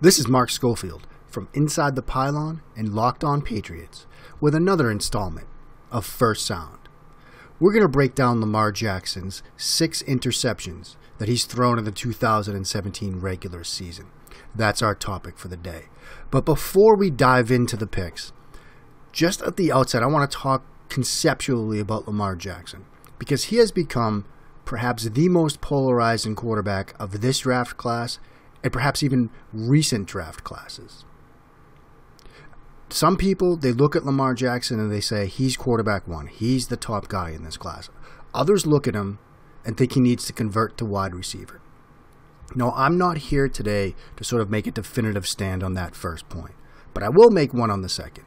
This is Mark Schofield from Inside the Pylon and Locked On Patriots with another installment of First Sound. We're going to break down Lamar Jackson's 6 interceptions that he's thrown in the 2017 regular season. That's our topic for the day. But before we dive into the picks, just at the outset, I want to talk conceptually about Lamar Jackson because he has become perhaps the most polarizing quarterback of this draft class and perhaps even recent draft classes. Some people, they look at Lamar Jackson and they say, he's quarterback one. He's the top guy in this class. Others look at him and think he needs to convert to wide receiver. No, I'm not here today to sort of make a definitive stand on that first point, but I will make one on the second.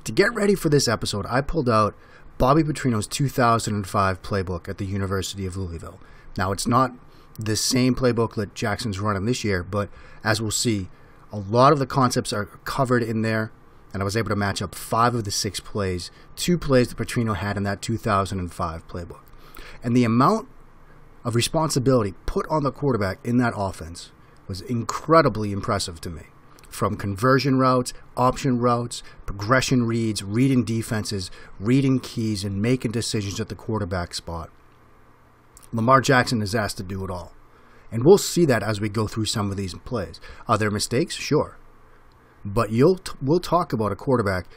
To get ready for this episode, I pulled out Bobby Petrino's 2005 playbook at the University of Louisville. Now, it's not the same playbook that Jackson's running this year, but as we'll see, a lot of the concepts are covered in there, and I was able to match up 5 of the 6 plays, 2 plays that Petrino had in that 2005 playbook. And the amount of responsibility put on the quarterback in that offense was incredibly impressive to me. From conversion routes, option routes, progression reads, reading defenses, reading keys, and making decisions at the quarterback spot. Lamar Jackson is asked to do it all. And we'll see that as we go through some of these plays. Are there mistakes? Sure. But we'll talk about a quarterback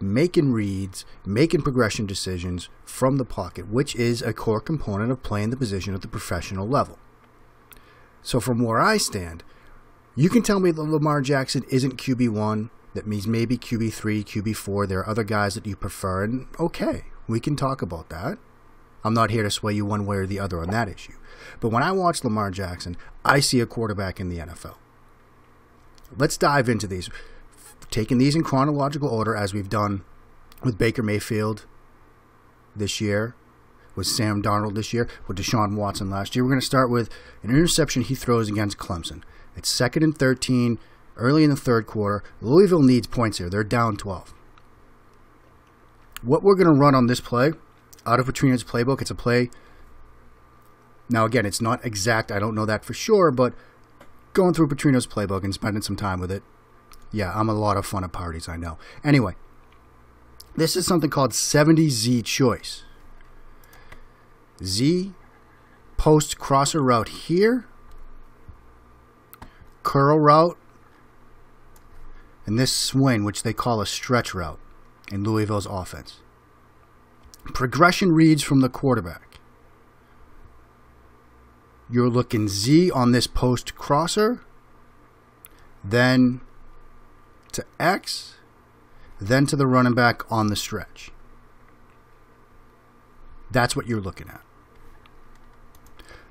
making reads, making progression decisions from the pocket, which is a core component of playing the position at the professional level. So from where I stand, you can tell me that Lamar Jackson isn't QB1, that means maybe QB3, QB4, there are other guys that you prefer, and okay, we can talk about that. I'm not here to sway you one way or the other on that issue. But when I watch Lamar Jackson, I see a quarterback in the NFL. Let's dive into these. Taking these in chronological order as we've done with Baker Mayfield this year, with Sam Darnold this year, with Deshaun Watson last year. We're going to start with an interception he throws against Clemson. It's 2nd and 13, early in the third quarter. Louisville needs points here. They're down 12. What we're going to run on this play, out of Petrino's playbook, it's a play. Now, again, it's not exact. I don't know that for sure, but going through Petrino's playbook and spending some time with it, yeah, I'm a lot of fun at parties, I know. Anyway, this is something called 70Z choice. Z, post crosser route here, curl route, and this swing, which they call a stretch route in Louisville's offense. Progression reads from the quarterback. You're looking Z on this post crosser, then to X, then to the running back on the stretch. That's what you're looking at.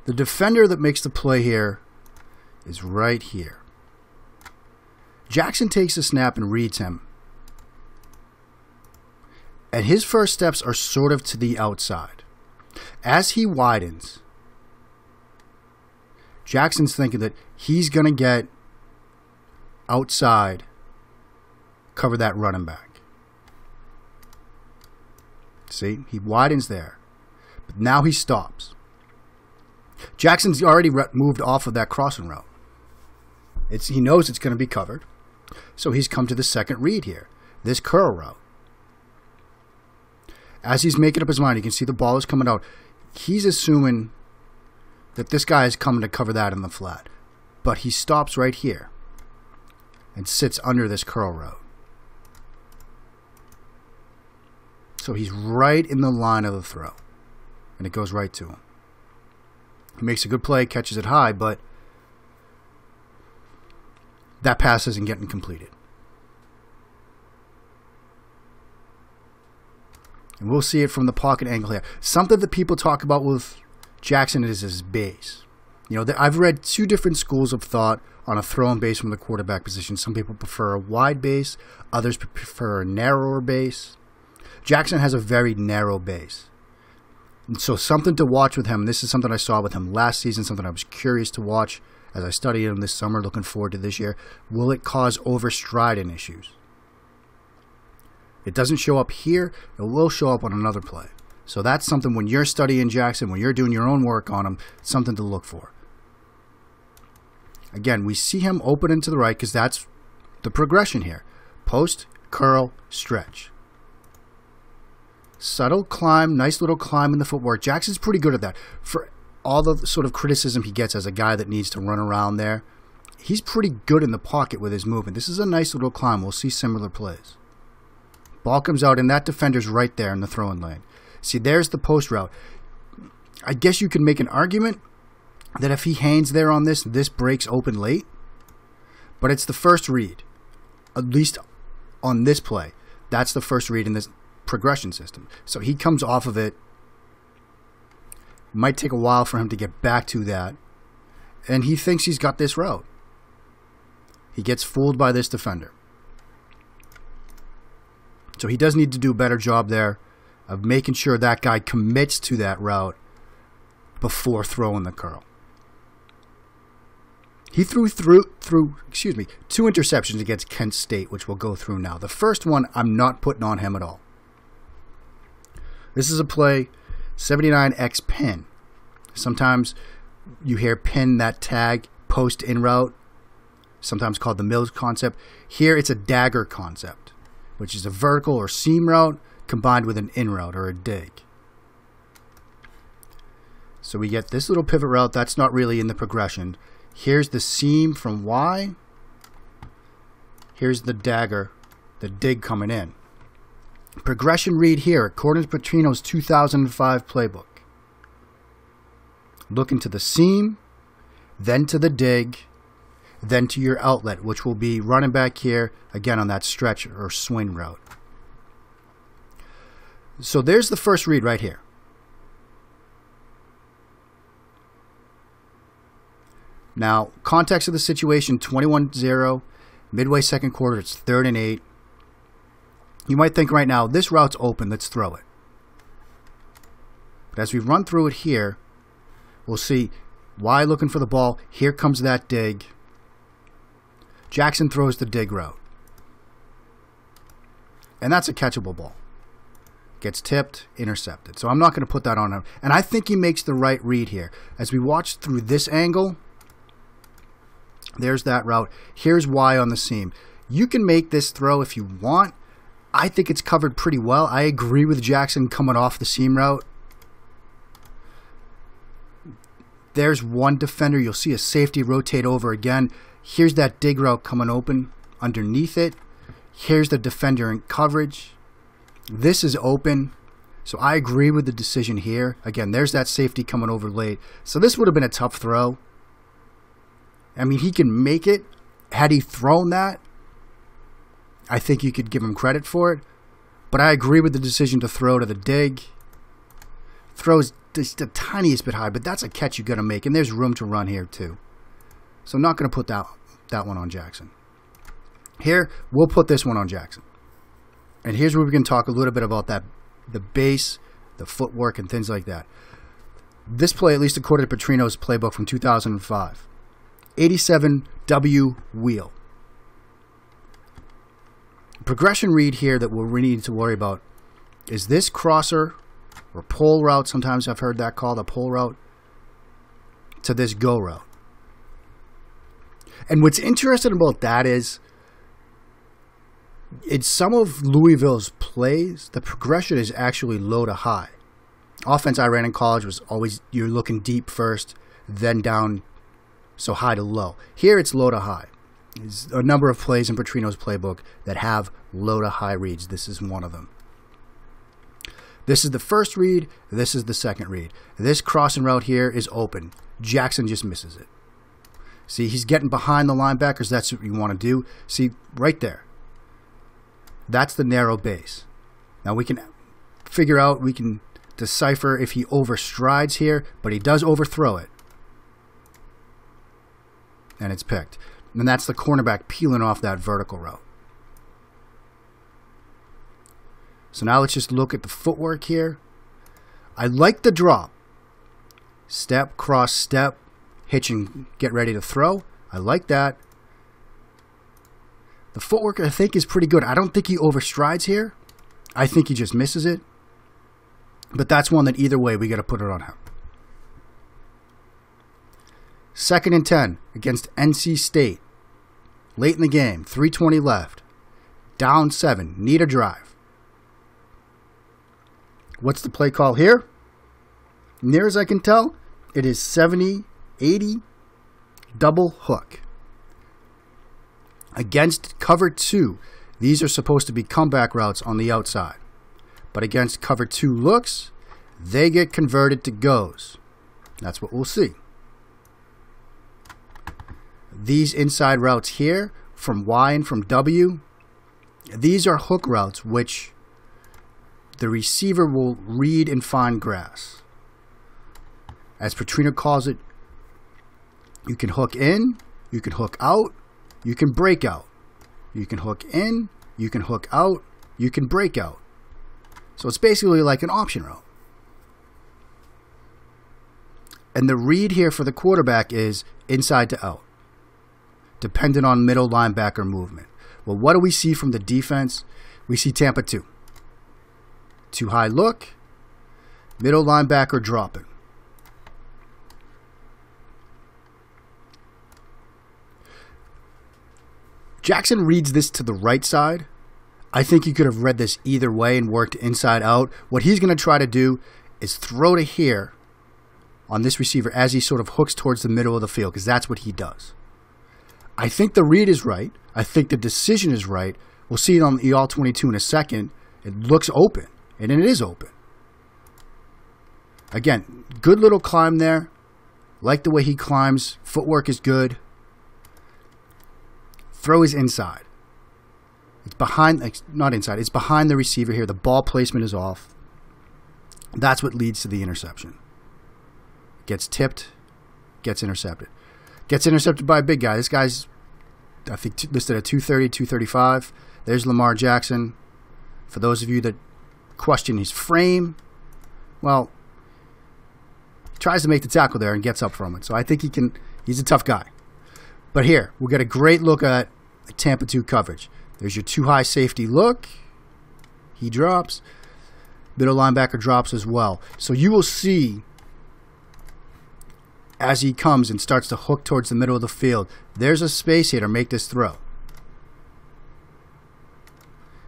The defender that makes the play here is right here. Jackson takes a snap and reads him. And his first steps are sort of to the outside. As he widens, Jackson's thinking that he's going to get outside, cover that running back. See, he widens there. But now he stops. Jackson's already moved off of that crossing route. He knows it's going to be covered. So he's come to the second read here, this curl route. As he's making up his mind, you can see the ball is coming out. He's assuming that this guy is coming to cover that in the flat. But he stops right here and sits under this curl route. So he's right in the line of the throw. And it goes right to him. He makes a good play, catches it high, but that pass isn't getting completed. And we'll see it from the pocket angle here. Something that people talk about with Jackson is his base. You know, I've read 2 different schools of thought on a throw and base from the quarterback position. Some people prefer a wide base. Others prefer a narrower base. Jackson has a very narrow base. And so something to watch with him, this is something I saw with him last season, something I was curious to watch as I studied him this summer, looking forward to this year. Will it cause overstriding issues? It doesn't show up here. It will show up on another play. So that's something when you're studying Jackson, when you're doing your own work on him, something to look for. Again, we see him open into the right because that's the progression here. Post, curl, stretch. Subtle climb, nice little climb in the footwork. Jackson's pretty good at that. For all the sort of criticism he gets as a guy that needs to run around there, he's pretty good in the pocket with his movement. This is a nice little climb. We'll see similar plays. Ball comes out, and that defender's right there in the throwing lane. See, there's the post route. I guess you could make an argument that if he hangs there on this, this breaks open late. But it's the first read, at least on this play. That's the first read in this progression system. So he comes off of it. Might take a while for him to get back to that. And he thinks he's got this route. He gets fooled by this defender. So he does need to do a better job there of making sure that guy commits to that route before throwing the curl. He threw 2 interceptions against Kent State, which we'll go through now. The first one, I'm not putting on him at all. This is a play, 79X pin. Sometimes you hear pin, that tag, post in route, sometimes called the Mills concept. Here it's a dagger concept, which is a vertical or seam route combined with an in route or a dig. So we get this little pivot route. That's not really in the progression. Here's the seam from Y. Here's the dagger, the dig coming in. Progression read here, according to Petrino's 2005 playbook. Look into the seam, then to the dig, then to your outlet, which will be running back here, again on that stretch or swing route. So there's the first read right here. Now, context of the situation, 21-0, midway second quarter, it's 3rd and 8. You might think right now, this route's open, let's throw it. But as we run through it here, we'll see Y looking for the ball. Here comes that dig. Jackson throws the dig route. And that's a catchable ball. Gets tipped, intercepted. So I'm not going to put that on him. And I think he makes the right read here. As we watch through this angle, there's that route. Here's Y on the seam. You can make this throw if you want. I think it's covered pretty well. I agree with Jackson coming off the seam route. There's one defender. You'll see a safety rotate over again. Here's that dig route coming open underneath it. Here's the defender in coverage. This is open. So I agree with the decision here. Again, there's that safety coming over late. So this would have been a tough throw. I mean, he can make it. Had he thrown that, I think you could give him credit for it. But I agree with the decision to throw to the dig. Throws just the tiniest bit high, but that's a catch you got to make. And there's room to run here too. So I'm not going to put that one on Jackson. Here, we'll put this one on Jackson. And here's where we can talk a little bit about that, the base, the footwork, and things like that. This play, at least according to Petrino's playbook from 2005. 87 W wheel. Progression read here that we need to worry about is this crosser or pull route. Sometimes I've heard that called a pull route to this go route. And what's interesting about that is in some of Louisville's plays, the progression is actually low to high. Offense I ran in college was always you're looking deep first, then down, so high to low. Here it's low to high. There's a number of plays in Petrino's playbook that have low to high reads. This is one of them. This is the first read. This is the second read. This crossing route here is open. Jackson just misses it. See, he's getting behind the linebackers. That's what you want to do. See, right there. That's the narrow base. Now we can figure out, we can decipher if he overstrides here, but he does overthrow it. And it's picked. And that's the cornerback peeling off that vertical route. So now let's just look at the footwork here. I like the drop. Step, cross, step, hitch and get ready to throw. I like that. The footwork I think is pretty good. I don't think he overstrides here. I think he just misses it. But that's one that either way we got to put it on him. 2nd and 10 against NC State. Late in the game, 3:20 left. Down 7, need a drive. What's the play call here? Near as I can tell, it is 70-80 double hook. Against cover 2, these are supposed to be comeback routes on the outside. But against cover 2 looks, they get converted to goes. That's what we'll see. These inside routes here, from Y and from W, these are hook routes which the receiver will read and find grass. As Petrino calls it, you can hook in, you can hook out, you can break out. You can hook in, you can hook out, you can break out. So it's basically like an option route. And the read here for the quarterback is inside to out, dependent on middle linebacker movement. Well, what do we see from the defense? We see Tampa 2. Too high look, middle linebacker dropping. Jackson reads this to the right side. I think he could have read this either way and worked inside out. What he's going to try to do is throw to here on this receiver as he sort of hooks towards the middle of the field, because that's what he does. I think the read is right. I think the decision is right. We'll see it on the All-22 in a second. It looks open, and it is open. Again, good little climb there. Like the way he climbs. Footwork is good. Throw is inside. It's behind, not inside, it's behind the receiver here. The ball placement is off. That's what leads to the interception. Gets tipped, gets intercepted. Gets intercepted by a big guy. This guy's, I think, listed at 230, 235. There's Lamar Jackson. For those of you that question his frame, well, he tries to make the tackle there and gets up from it. So I think he's a tough guy. But here, we'll get a great look at Tampa 2 coverage. There's your too high safety look. He drops. Middle linebacker drops as well. So you will see as he comes and starts to hook towards the middle of the field, there's a space here to make this throw.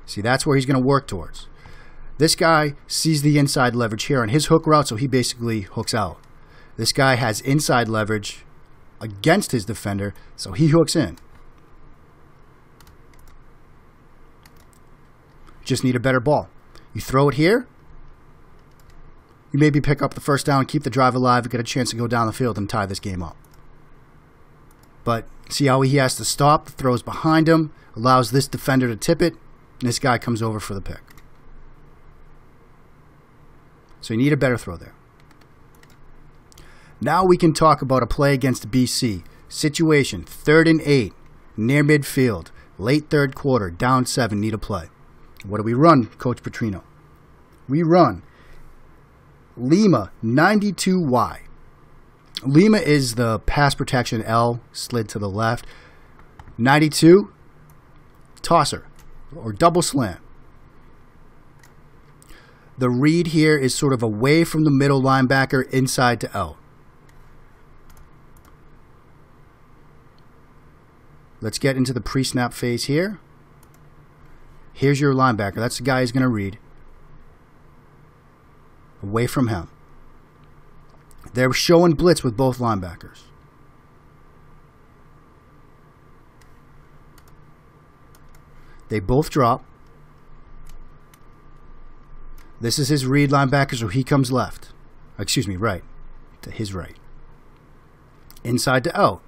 See, that's where he's going to work towards. This guy sees the inside leverage here on his hook route, so he basically hooks out. This guy has inside leverage against his defender, so he hooks in. Just need a better ball. You throw it here, you maybe pick up the first down, keep the drive alive, and get a chance to go down the field and tie this game up. But see how he has to stop, the throw's behind him, allows this defender to tip it, and this guy comes over for the pick. So you need a better throw there. Now we can talk about a play against BC. Situation, 3rd and 8, near midfield, late third quarter, down 7, need a play. What do we run, Coach Petrino? We run Lima 92Y. Lima is the pass protection L, slid to the left. 92, tosser, or double slant. The read here is sort of away from the middle linebacker, inside to out. Let's get into the pre-snap phase here. Here's your linebacker. That's the guy he's going to read. Away from him. They're showing blitz with both linebackers. They both drop. This is his read linebacker, so he comes left. Excuse me, right. To his right. Inside to out.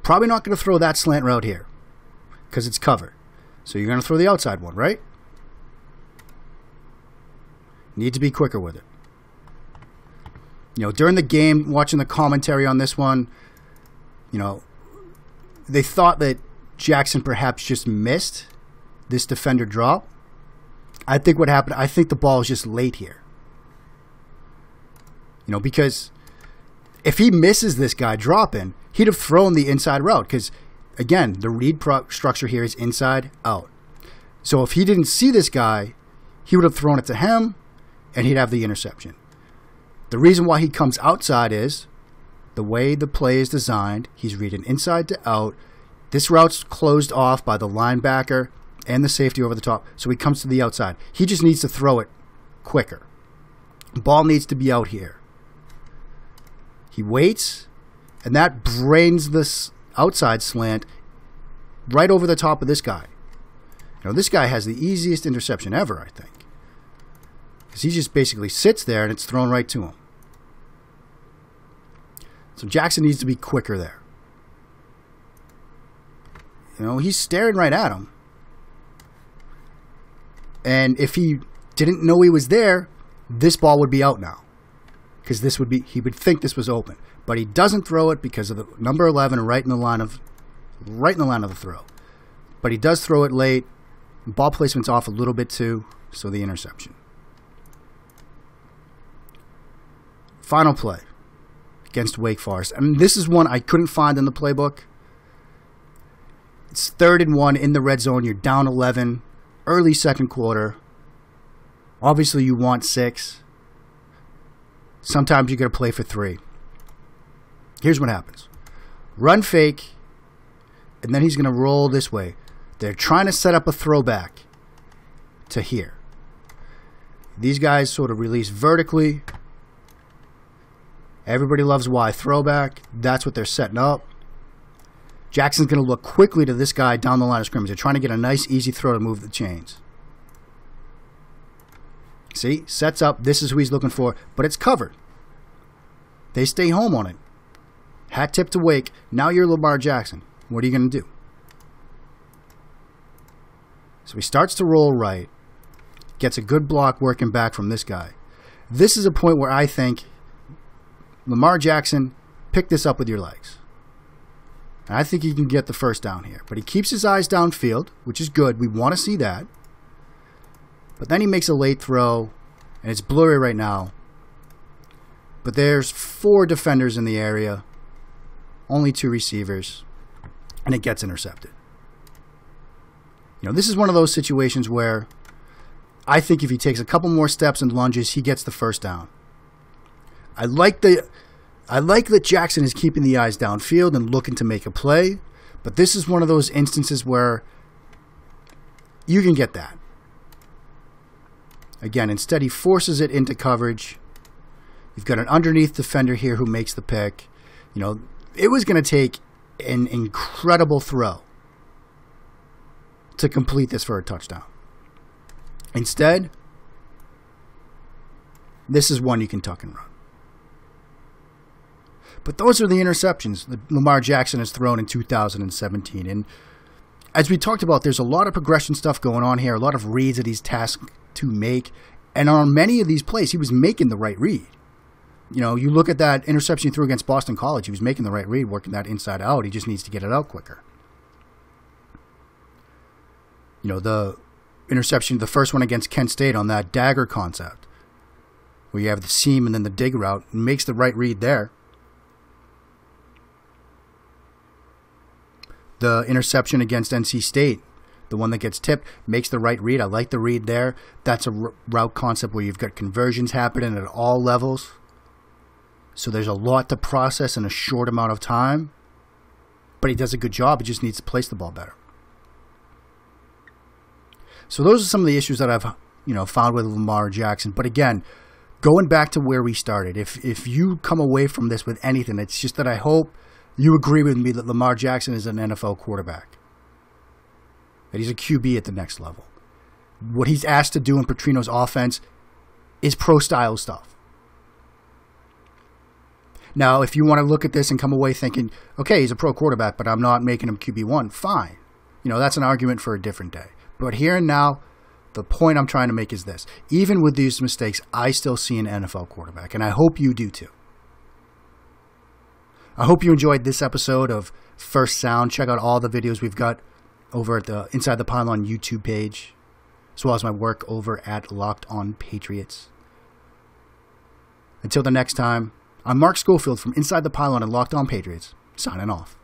Probably not going to throw that slant route here because it's covered. So you're going to throw the outside one, right? Need to be quicker with it. You know, during the game, watching the commentary on this one, you know, they thought that Jackson perhaps just missed this defender drop. I think what happened, I think the ball is just late here. You know, because if he misses this guy dropping, he'd have thrown the inside route because, again, the read structure here is inside out. So if he didn't see this guy, he would have thrown it to him, and he'd have the interception. The reason why he comes outside is the way the play is designed. He's reading inside to out. This route's closed off by the linebacker and the safety over the top, so he comes to the outside. He just needs to throw it quicker. Ball needs to be out here. He waits, and that brains this outside slant right over the top of this guy. Now, this guy has the easiest interception ever, I think, because he just basically sits there and it's thrown right to him. So Jackson needs to be quicker there. You know, he's staring right at him. And if he didn't know he was there, this ball would be out now. Because he would think this was open. But he doesn't throw it because of the number 11 right in the line of the throw. But he does throw it late. Ball placement's off a little bit too, so the interception. Final play against Wake Forest. And this is one I couldn't find in the playbook. It's 3rd and 1 in the red zone. You're down 11, early second quarter. Obviously, you want 6. Sometimes you got to play for 3. Here's what happens. Run fake, and then he's going to roll this way. They're trying to set up a throwback to here. These guys sort of release vertically. Everybody loves Y throwback. That's what they're setting up. Jackson's going to look quickly to this guy down the line of scrimmage. They're trying to get a nice, easy throw to move the chains. See? Sets up. This is who he's looking for. But it's covered. They stay home on it. Hat tip to Wake. Now you're Lamar Jackson. What are you going to do? So he starts to roll right. Gets a good block working back from this guy. This is a point where I think Lamar Jackson, pick this up with your legs. And I think he can get the first down here. But he keeps his eyes downfield, which is good. We want to see that. But then he makes a late throw, and it's blurry right now. But there's 4 defenders in the area, only 2 receivers, and it gets intercepted. You know, this is one of those situations where I think if he takes a couple more steps and lunges, he gets the first down. I like that Jackson is keeping the eyes downfield and looking to make a play, but this is one of those instances where you can get that. Again, instead he forces it into coverage. You've got an underneath defender here who makes the pick. You know, it was going to take an incredible throw to complete this for a touchdown. Instead, this is one you can tuck and run. But those are the interceptions that Lamar Jackson has thrown in 2017. And as we talked about, there's a lot of progression stuff going on here, a lot of reads that he's tasked to make. And on many of these plays, he was making the right read. You know, you look at that interception he threw against Boston College, he was making the right read, working that inside out. He just needs to get it out quicker. You know, the interception, the first one against Kent State on that dagger concept, where you have the seam and then the dig route, makes the right read there. The interception against NC State, the one that gets tipped, makes the right read. I like the read there. That's a route concept where you've got conversions happening at all levels. So there's a lot to process in a short amount of time. But he does a good job. He just needs to place the ball better. So those are some of the issues that I've found with Lamar Jackson. But again, going back to where we started, if you come away from this with anything, it's just that I hope you agree with me that Lamar Jackson is an NFL quarterback. That he's a QB at the next level. What he's asked to do in Petrino's offense is pro-style stuff. Now, if you want to look at this and come away thinking, okay, he's a pro quarterback, but I'm not making him QB1, fine. You know, that's an argument for a different day. But here and now, the point I'm trying to make is this. Even with these mistakes, I still see an NFL quarterback, and I hope you do too. I hope you enjoyed this episode of First Sound. Check out all the videos we've got over at the Inside the Pylon YouTube page, as well as my work over at Locked On Patriots. Until the next time, I'm Mark Schofield from Inside the Pylon and Locked On Patriots, signing off.